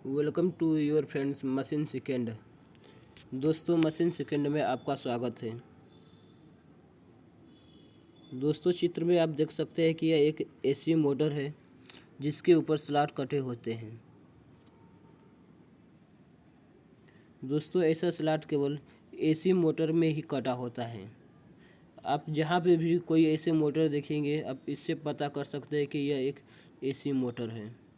Welcome to your friends machine second. दोस्तों, machine second में आपका स्वागत है। दोस्तों, चित्र में आप देख सकते हैं कि यह एक एसी मोटर है जिसके ऊपर स्लॉट कटे होते हैं। दोस्तों, ऐसा स्लॉट केवल एसी मोटर में ही कटा होता है। आप जहाँ पे भी कोई ऐसे मोटर देखेंगे, आप इससे पता कर सकते हैं कि यह एक एसी मोटर है।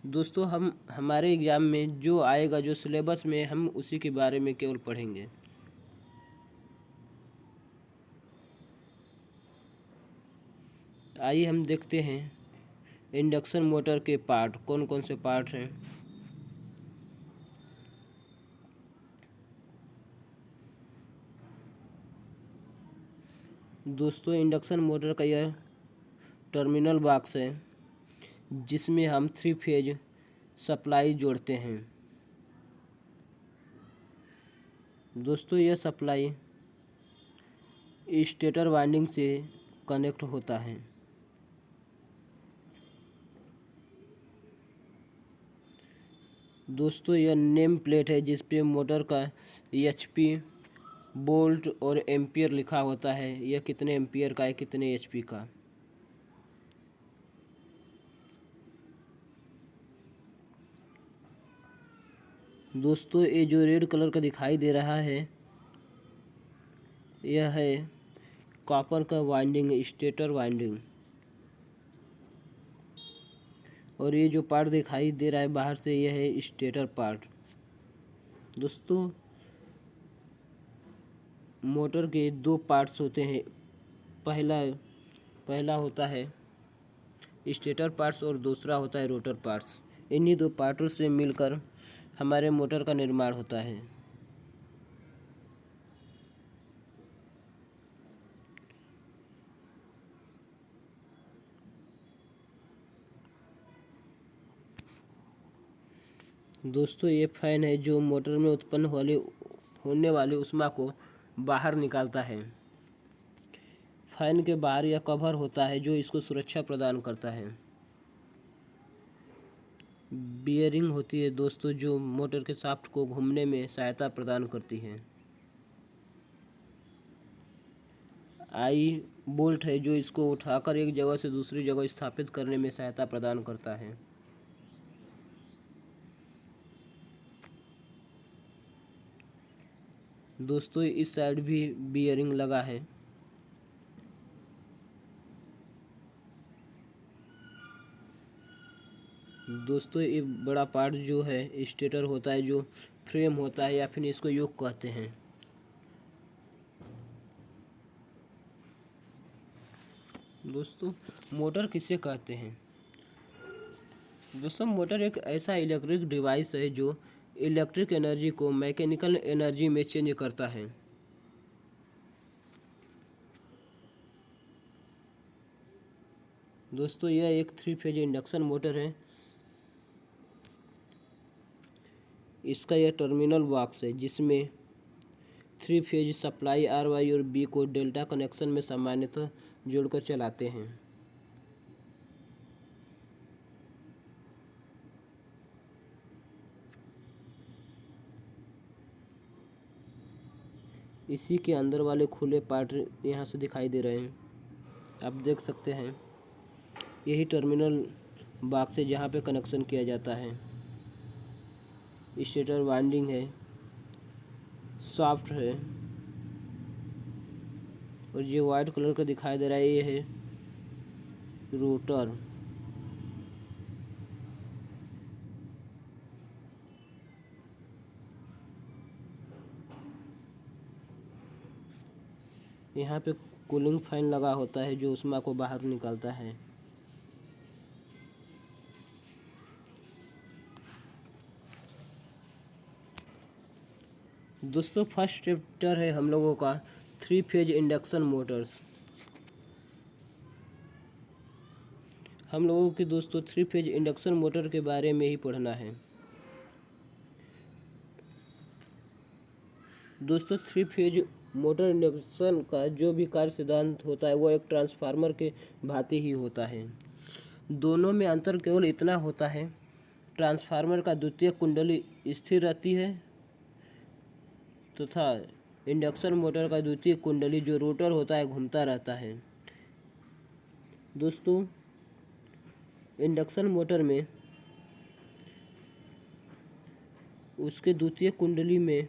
दोस्तों, हम हमारे एग्ज़ाम में जो आएगा, जो सिलेबस में, हम उसी के बारे में केवल पढ़ेंगे। आइए हम देखते हैं इंडक्शन मोटर के पार्ट कौन कौन से पार्ट हैं। दोस्तों, इंडक्शन मोटर का यह टर्मिनल बॉक्स है जिसमें हम 3 फेज सप्लाई जोड़ते हैं। दोस्तों, यह सप्लाई स्टेटर वाइंडिंग से कनेक्ट होता है। दोस्तों, यह नेम प्लेट है जिस पे मोटर का एचपी, वोल्ट और एम्पियर लिखा होता है। यह कितने एम्पियर का है, कितने एचपी का। दोस्तों, ये जो रेड कलर का दिखाई दे रहा है, यह है कॉपर का वाइंडिंग, स्टेटर वाइंडिंग। और ये जो पार्ट दिखाई दे रहा है बाहर से, यह है स्टेटर पार्ट। दोस्तों, मोटर के 2 पार्ट्स होते हैं। पहला होता है स्टेटर पार्ट्स और दूसरा होता है रोटर पार्ट्स। इन्हीं 2 पार्टों से मिलकर हमारे मोटर का निर्माण होता है। दोस्तों, ये फैन है जो मोटर में उत्पन्न होने वाली ऊष्मा को बाहर निकालता है। फैन के बाहर यह कवर होता है जो इसको सुरक्षा प्रदान करता है। बियरिंग होती है दोस्तों, जो मोटर के शाफ्ट को घूमने में सहायता प्रदान करती है। आई बोल्ट है जो इसको उठाकर एक जगह से दूसरी जगह स्थापित करने में सहायता प्रदान करता है। दोस्तों, इस साइड भी बियरिंग लगा है। दोस्तों, ये बड़ा पार्ट जो है स्टेटर होता है, जो फ्रेम होता है, या फिर इसको योक कहते हैं। दोस्तों, मोटर किसे कहते हैं। दोस्तों, मोटर एक ऐसा इलेक्ट्रिक डिवाइस है जो इलेक्ट्रिक एनर्जी को मैकेनिकल एनर्जी में चेंज करता है। दोस्तों, यह एक 3 फेज इंडक्शन मोटर है। इसका यह टर्मिनल बॉक्स है जिसमें 3 फेज सप्लाई आर वाई और बी को डेल्टा कनेक्शन में सामान्यतः जोड़कर चलाते हैं। इसी के अंदर वाले खुले पार्ट यहाँ से दिखाई दे रहे हैं, आप देख सकते हैं। यही टर्मिनल बॉक्स है जहाँ पे कनेक्शन किया जाता है। स्टेटर वाइंडिंग है, सॉफ्ट है, और ये वाइट कलर का दिखाई दे रहा है, ये है रोटर। यहाँ पे कूलिंग फैन लगा होता है जो ऊष्मा को बाहर निकालता है। दोस्तों, फर्स्ट चैप्टर है हम लोगों का 3 फेज इंडक्शन मोटर्स। हम लोगों की दोस्तों 3 फेज इंडक्शन मोटर के बारे में ही पढ़ना है। दोस्तों, 3 फेज मोटर इंडक्शन का जो भी कार्य सिद्धांत होता है वो एक ट्रांसफार्मर के भांति ही होता है। दोनों में अंतर केवल इतना होता है, ट्रांसफार्मर का द्वितीयक कुंडली स्थिर रहती है तथा इंडक्शन मोटर का द्वितीयक कुंडली जो रोटर होता है घूमता रहता है। दोस्तों, इंडक्शन मोटर में उसके द्वितीयक कुंडली में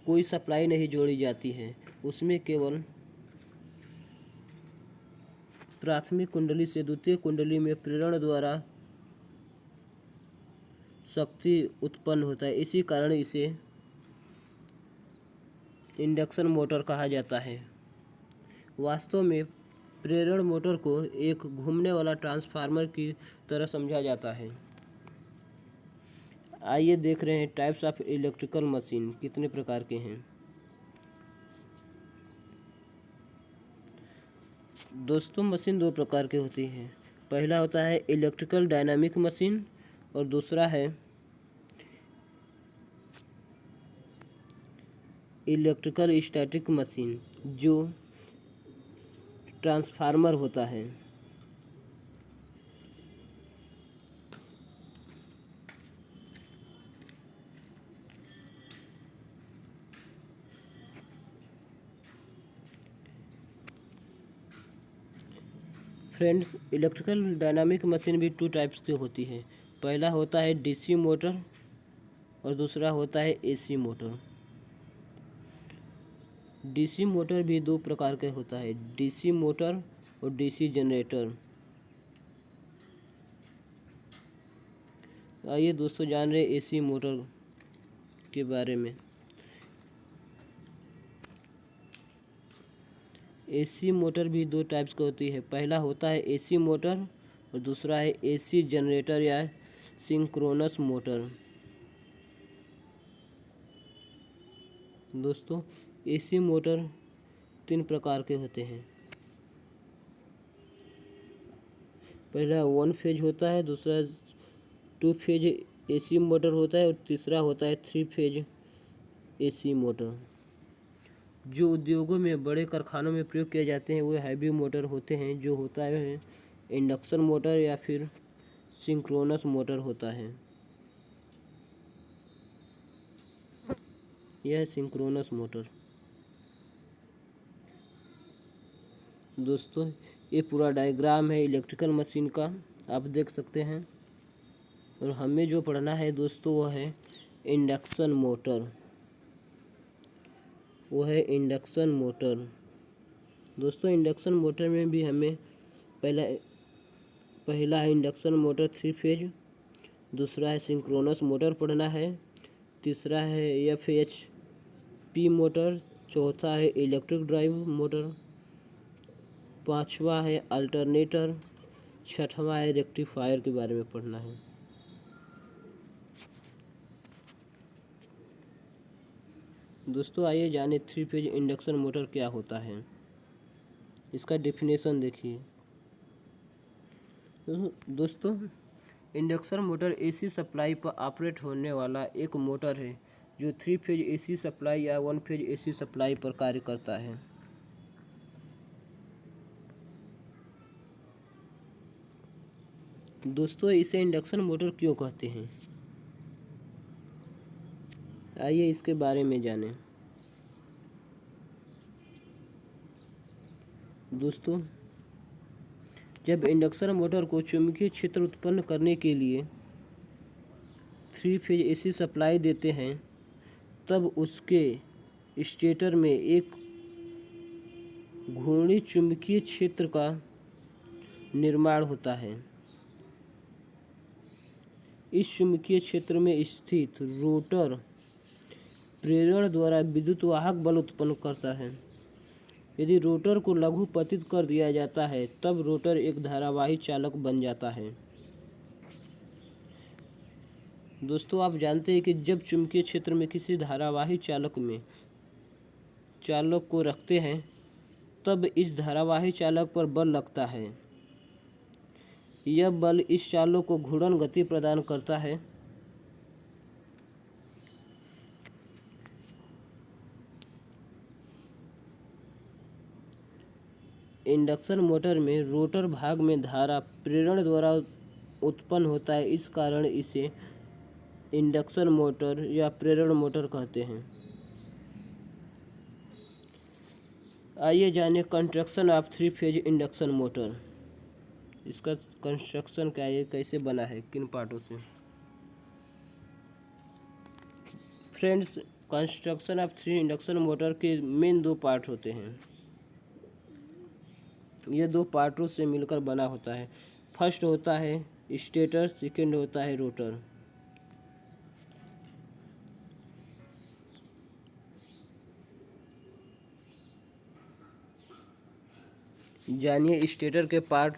कोई सप्लाई नहीं जोड़ी जाती है, उसमें केवल प्राथमिक कुंडली से द्वितीयक कुंडली में प्रेरण द्वारा शक्ति उत्पन्न होता है। इसी कारण इसे इंडक्शन मोटर कहा जाता है। वास्तव में प्रेरण मोटर को एक घूमने वाला ट्रांसफार्मर की तरह समझा जाता है। आइए देख रहे हैं टाइप्स ऑफ इलेक्ट्रिकल मशीन कितने प्रकार के हैं। दोस्तों, मशीन दो प्रकार के होती हैं। पहला होता है इलेक्ट्रिकल डायनामिक मशीन और दूसरा है इलेक्ट्रिकल स्टैटिक मशीन जो ट्रांसफार्मर होता है। फ्रेंड्स, इलेक्ट्रिकल डायनामिक मशीन भी 2 टाइप्स की होती है। पहला होता है डीसी मोटर और दूसरा होता है एसी मोटर। डीसी मोटर भी 2 प्रकार के होता है, डीसी मोटर और डीसी जनरेटर। आइए दोस्तों जान रहे एसी मोटर के बारे में। एसी मोटर भी 2 टाइप्स की होती है। पहला होता है एसी मोटर और दूसरा है एसी जनरेटर या सिंक्रोनस मोटर। दोस्तों, एसी मोटर 3 प्रकार के होते हैं। पहला 1 फेज होता है, दूसरा 2 फेज एसी मोटर होता है और तीसरा होता है 3 फेज एसी मोटर। जो उद्योगों में बड़े कारखानों में प्रयोग किए जाते हैं वो हैवी मोटर होते हैं, जो होता है इंडक्शन मोटर या फिर सिंक्रोनस मोटर होता है। यह है सिंक्रोनस मोटर। दोस्तों, ये पूरा डायग्राम है इलेक्ट्रिकल मशीन का, आप देख सकते हैं। और हमें जो पढ़ना है दोस्तों वो है इंडक्शन मोटर, वो है इंडक्शन मोटर। दोस्तों, इंडक्शन मोटर में भी हमें पहला है इंडक्शन मोटर 3 फेज, दूसरा है सिंक्रोनस मोटर पढ़ना है, तीसरा है FHP मोटर, चौथा है इलेक्ट्रिक ड्राइव मोटर, पांचवा है अल्टरनेटर, छठवां है रेक्टिफायर के बारे में पढ़ना है। दोस्तों, आइए जाने 3 फेज इंडक्शन मोटर क्या होता है। इसका डेफिनेशन देखिए। दोस्तों, इंडक्शन मोटर एसी सप्लाई पर ऑपरेट होने वाला एक मोटर है जो 3 फेज एसी सप्लाई या 1 फेज एसी सप्लाई पर कार्य करता है। दोस्तों, इसे इंडक्शन मोटर क्यों कहते हैं, आइए इसके बारे में जानें। दोस्तों, जब इंडक्शन मोटर को चुंबकीय क्षेत्र उत्पन्न करने के लिए 3 फेज एसी सप्लाई देते हैं तब उसके स्टेटर में एक घूर्णी चुंबकीय क्षेत्र का निर्माण होता है। इस चुंबकीय क्षेत्र में स्थित रोटर प्रेरण द्वारा विद्युत वाहक बल उत्पन्न करता है। यदि रोटर को लघुपतित कर दिया जाता है तब रोटर एक धारावाही चालक बन जाता है। दोस्तों, आप जानते हैं कि जब चुंबकीय क्षेत्र में किसी धारावाही चालक को रखते हैं तब इस धारावाही चालक पर बल लगता है। यह बल इस चालक को घूर्णन गति प्रदान करता है। इंडक्शन मोटर में रोटर भाग में धारा प्रेरण द्वारा उत्पन्न होता है, इस कारण इसे इंडक्शन मोटर या प्रेरण मोटर कहते हैं। आइए जानिए construction of 3 phase induction motor. इसका कंस्ट्रक्शन क्या है, कैसे बना है, किन पार्टों से। Friends, construction of 3 induction motor के मेन 2 पार्ट होते हैं। ये 2 पार्टों से मिलकर बना होता है। फर्स्ट होता है स्टेटर, सेकेंड होता है रोटर। जानिए स्टेटर के पार्ट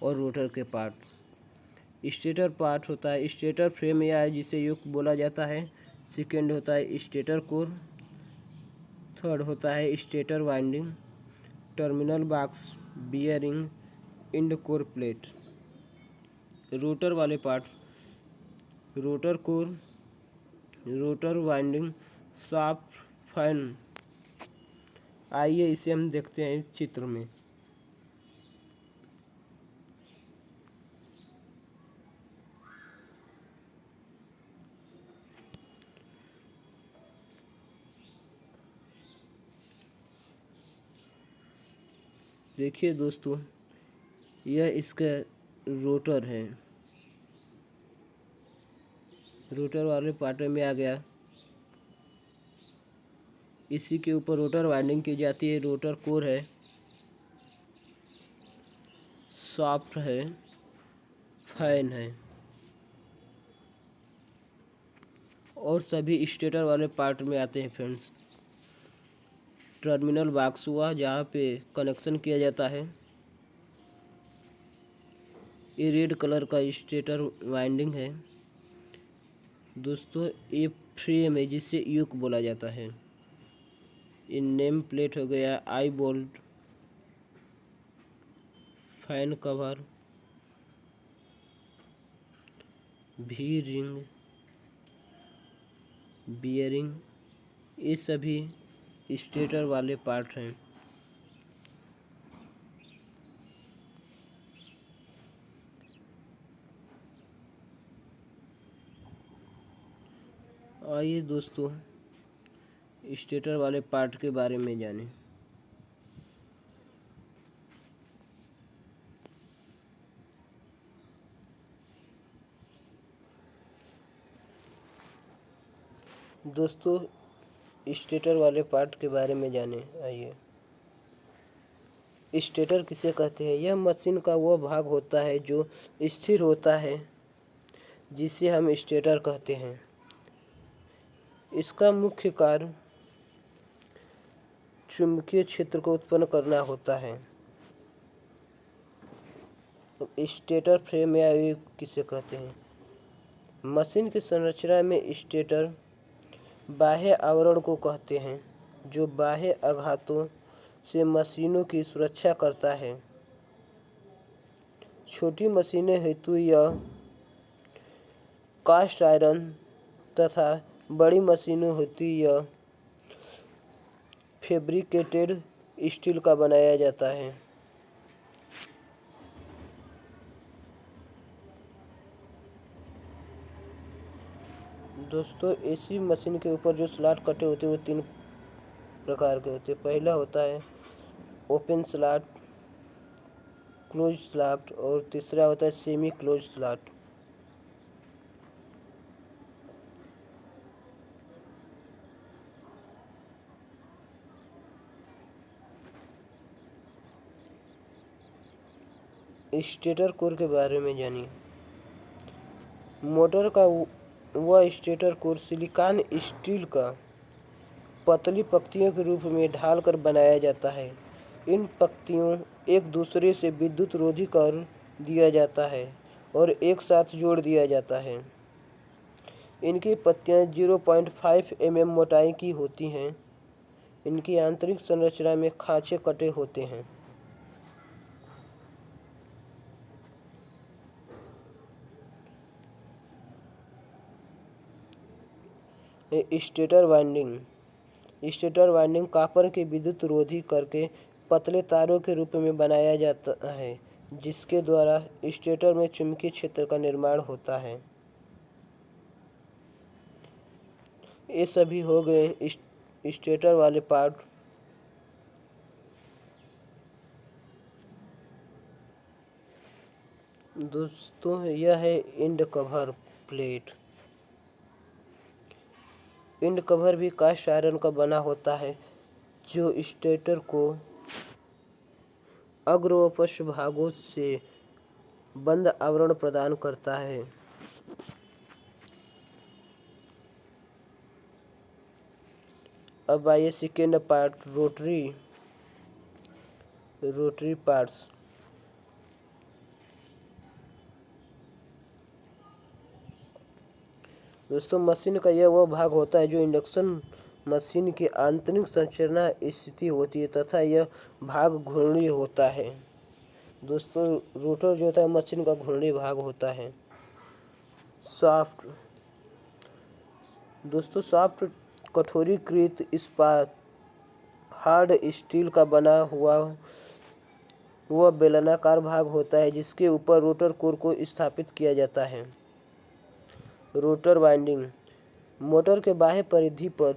और रोटर के पार्ट। स्टेटर पार्ट होता है स्टेटर फ्रेम या जिसे युक बोला जाता है। सेकेंड होता है स्टेटर कोर। थर्ड होता है stator winding, terminal box, bearing, end core plate. Rotor वाले part, rotor core, rotor winding, shaft, fan. आइए इसे हम देखते हैं चित्र में। देखिए दोस्तों, यह इसका रोटर है। रोटर वाले पार्ट में आ गया। इसी के ऊपर रोटर वाइंडिंग की जाती है। रोटर कोर है, शाफ्ट है, फैन है और सभी स्टेटर वाले पार्ट में आते हैं। फ्रेंड्स, टर्मिनल बॉक्स हुआ जहाँ पे कनेक्शन किया जाता है। ये रेड कलर का स्टेटर वाइंडिंग है। दोस्तों, ये फ्रेम है जिसे यूक बोला जाता है। ये नेम प्लेट हो गया, आई बोल्ट, फैन कवर, भी रिंग, बियरिंग, ये सभी स्टेटर वाले पार्ट हैं। आइए दोस्तों स्टेटर वाले पार्ट के बारे में जानें। दोस्तों स्टेटर वाले पार्ट के बारे में जानें। आइए, स्टेटर किसे कहते हैं। यह मशीन का वह भाग होता है जो स्थिर होता है, जिसे हम स्टेटर कहते हैं। इसका मुख्य कार्य चुंबकीय क्षेत्र को उत्पन्न करना होता है। स्टेटर फ्रेम या यूक किसे कहते हैं। मशीन की संरचना में स्टेटर बाह्य आवरण को कहते हैं, जो बाह्य आघातों से मशीनों की सुरक्षा करता है। छोटी मशीनें हेतु यह कास्ट आयरन तथा बड़ी मशीनों हेतु यह फैब्रिकेटेड स्टील का बनाया जाता है। दोस्तों, एसी मशीन के ऊपर जो स्लॉट कटे होते हैं वो 3 प्रकार के होते हैं। पहला होता है ओपन स्लॉट, क्लोज स्लॉट और तीसरा होता है semi close slot. Stator core के बारे में जानिए। मोटर का वह स्टेटर कोर सिलिकॉन स्टील का पतली पंक्तियों के रूप में ढालकर बनाया जाता है। इन पंक्तियों एक दूसरे से विद्युत रोधी कर दिया जाता है और एक साथ जोड़ दिया जाता है। इनकी पत्तियां 0.5 mm मोटाई की होती हैं। इनकी आंतरिक संरचना में खांचे कटे होते हैं। Stator winding. Stator winding copper के विद्युत रोधी करके पतले तारों के रूप में बनाया जाता है, जिसके द्वारा स्टेटर में चुंबकीय क्षेत्र का निर्माण होता है। ये सभी हो गए स्टेटर वाले पार्ट। दोस्तों, यह है end cover plate. End cover भी कास्ट आयरन का बना होता है, जो स्टेटर को अग्र व पश्च भागों से बंद आवरण प्रदान करता है। अब आइए सेकेंड पार्ट, रोटरी पार्ट्स। दोस्तों, मशीन का यह वह भाग होता है जो इंडक्शन मशीन की आंतरिक संरचना स्थिति होती है तथा यह भाग घूर्णी होता है। दोस्तों, रोटर जो होता है मशीन का घूर्णी भाग होता है। शाफ्ट। दोस्तों, शाफ्ट कठोरीकृत इस्पात हार्ड स्टील का बना हुआ वह बेलनाकार भाग होता है जिसके ऊपर रोटर कोर को स्थापित किया जाता है। Rotor winding. मोटर के बाह्य परिधि पर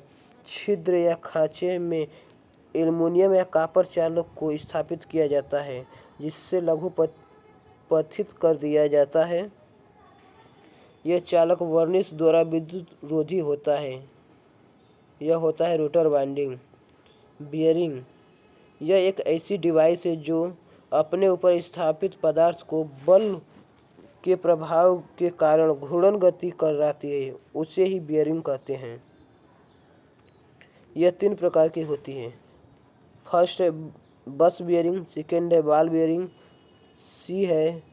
छिद्र या खांचे में एल्युमिनियम या कॉपर चालक को स्थापित किया जाता है, जिससे लघु पथित कर दिया जाता है। यह चालक वर्निश द्वारा विद्युत रोधी होता है। यह होता है रोटर वाइंडिंग। बियरिंग। यह एक ऐसी डिवाइस है जो अपने ऊपर स्थापित पदार्थ को बल के प्रभाव के कारण घूर्णन गति कराती है, उसे ही बियरिंग कहते हैं। यह 3 प्रकार की होती है। फर्स्ट है बस बियरिंग, सेकेंड है बॉल बियरिंग, सी है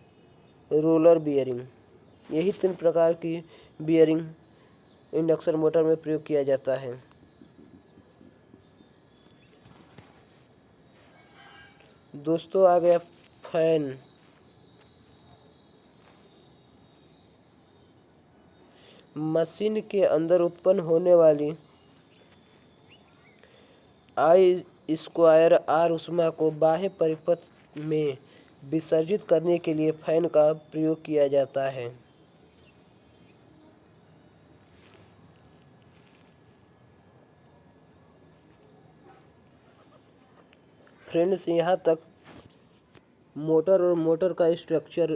रोलर बियरिंग। यही 3 प्रकार की बियरिंग इंडक्शन मोटर में प्रयोग किया जाता है। दोस्तों, आ गया फैन। मशीन के अंदर उत्पन्न होने वाली आई स्क्वायर आर ऊष्मा को बाह्य परिपथ में विसर्जित करने के लिए फैन का प्रयोग किया जाता है। फ्रेंड्स, यहाँ तक मोटर और मोटर का स्ट्रक्चर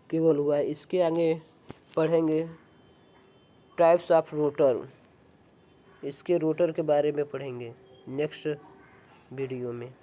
केवल हुआ है। इसके आगे पढ़ेंगे टाइप्स ऑफ रोटर। इसके रोटर के बारे में पढ़ेंगे नेक्स्ट वीडियो में।